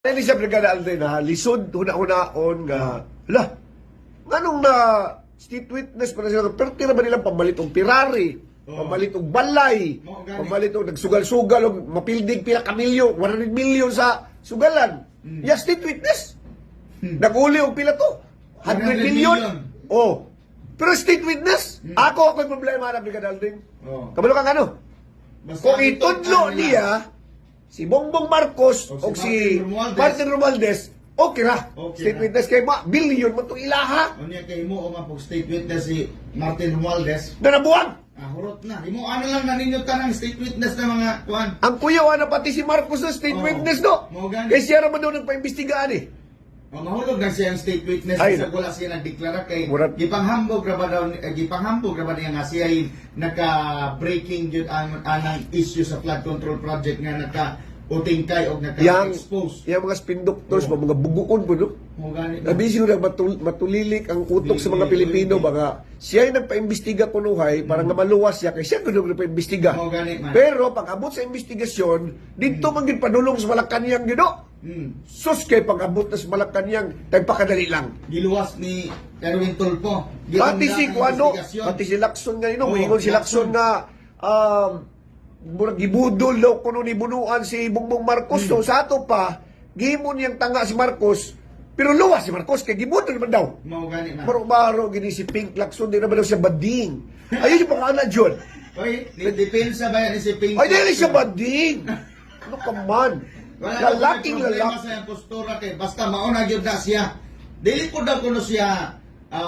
Hindi siya Brigada Alden na lisod, huna-hunaon nga, hala, anong na state witness pa na sila, pero tira ba nilang pamalit og Ferrari, pamalit og balay, pamalit og nagsugal-sugal, og mapildig pila kamilyo, 100 million sa sugalan. Ya, state witness. Nag-uli og pila to, 100 million. Oh. Pero state witness, ako yung problema na Brigada Alden. Kabalo kang ano? Kung itudlo niya, si Bongbong Marcos o si Martin Romualdez, okay ra. State witness kay ma, billion mo itong ilaha. O niya kay mo o nga pag state witness si Martin Romualdez. Na nabuwag. Hurot na. Imo ano lang na ninyo tanang state witness na mga kuan. Ang kuyaw na pati si Marcos na state witness no. Kaya siya naman daw nagpaimbestigaan eh. Mahulog na siya ang state witness sa wala siya nagdeklara kay gipanghambog ra ba daw gipanghambog ra ba niya nga siya naka-breaking jud ang anang issue sa flood control project nga naka-utingkay o naka-expose. Yang mga spin doctors, mga buguon po, no? Nabisi ko na matulilik ang utok sa mga Pilipino, baka siya ay nagpa-imbestiga kunuhay, para nga maluwas siya, kaya siya kuno nagpa-imbestiga. Pero pag abot sa investigasyon, dito man padulong sa Malacanang gino. Sus kay pag abot na sa Malacanang, tagpakadali lang. Giluwas ni Erwin Tulfo. Pati si Kuano, pati si Lacson nga ino, mayingon si Lacson nga, gibudol daw kuno ni bunuan si Bongbong Marcos. So sa ato pa, gihimo niyang tanga si Marcos, pero luwas si Marcos kay gibudol naman daw. Mao gani man. Baro gini si Pink Lacson, di naman daw siya bading. Ayun yung pangalan John. Oy, depensa ba yan si Pink? Ay, dili siya bading. Ano ka man? Lalaking lalaki sa iyang postura kay basta mauna gyud na siya. Dili ko daw kuno siya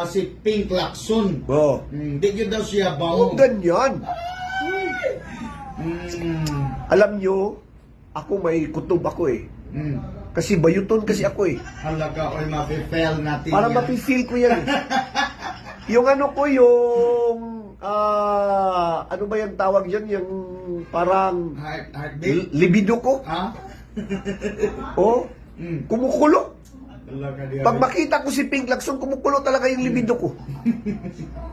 si Pink Lacson. Oh. Di gyud daw siya bawo. Oh, ganyan. Alam nyo, ako may kutob ako eh. Kasi bayuton kasi ako eh. Halaga oy mafe-fail natin. Para yan. mapi-feel ko yan. Yung ano ko, yung ano ba yung tawag dyan? Yung parang heartbeat? libido ko. Ha? Oh, kumukulo. Halaga Pag makita ko si Pink Lacson, kumukulo talaga yung libido ko.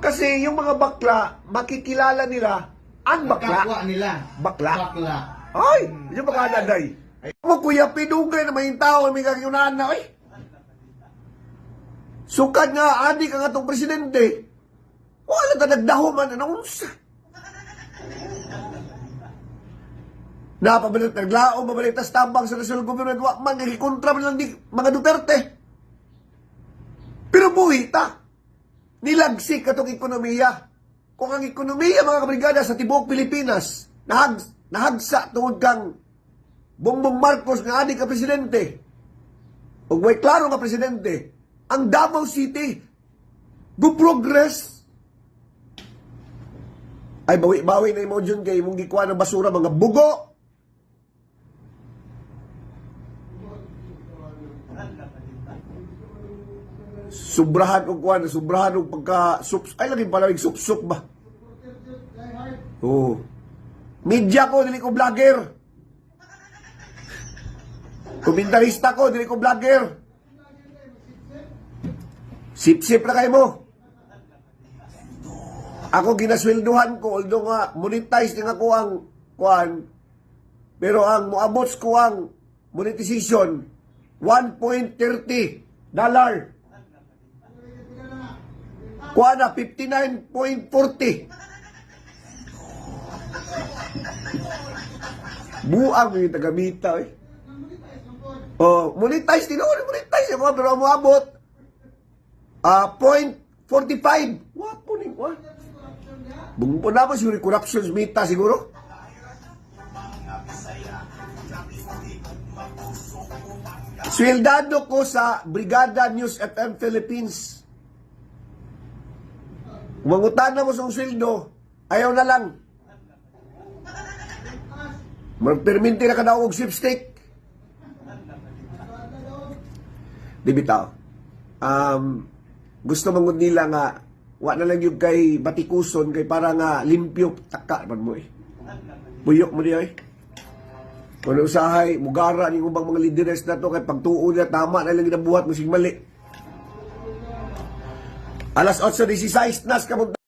Kasi yung mga bakla, makikilala nila ang bakla. Kapwa nila. Bakla. Bakla. Ay, yung mga anaday. Mo kuya pinugay na may tao may kagyunan na oy. Sukad nga adi ka nga tong presidente. Wala ta nagdahuman na unsa. Napabalik naglao mabalik tas tabang sa national government wa man gikontra man lang di mga Duterte. Pero buhi ta. Nilagsik katong ekonomiya. Kung ang ekonomiya mga kabrigada sa tibuok Pilipinas nahagsa tungod kang Bongbong Marcos nga adik ka presidente o may klaro nga presidente, ang Davao City go progress. Ay bawi-bawi na imo dyan kay mong gikuha ng basura mga bugo. Subrahan og kuha na subrahan og pagka ay lagi pala sup-sup ba. Oh. Media ko dili ko vlogger. Komentarista ko, dili ko vlogger. Sip-sip na kayo mo. Ako ginaswelduhan ko, although nga monetize din ako ang kuan, pero ang moabot ko ang monetization $1.30. Kuha na 59.40. Buang yung tagamita eh. Oh, monetize din ako, monetize ako, pero umabot 0.45. Wapo ni ko. Bungpo na ba siguro corruption mita siguro? Swildado ko sa Brigada News FM Philippines. Mangutana mo sa sweldo, ayaw na lang. Magperminti na ka daw og sweepstake. Di bitaw. Gusto mangod nila nga wa na lang yung kay batikuson kay para nga limpyo taka man mo eh. Buyok mo niya eh. Kung usahay, mugara ni ubang mga lideres na to kay pagtuon na tama na lang ginabuhat mo sig mali. Alas 8:16 nas kamot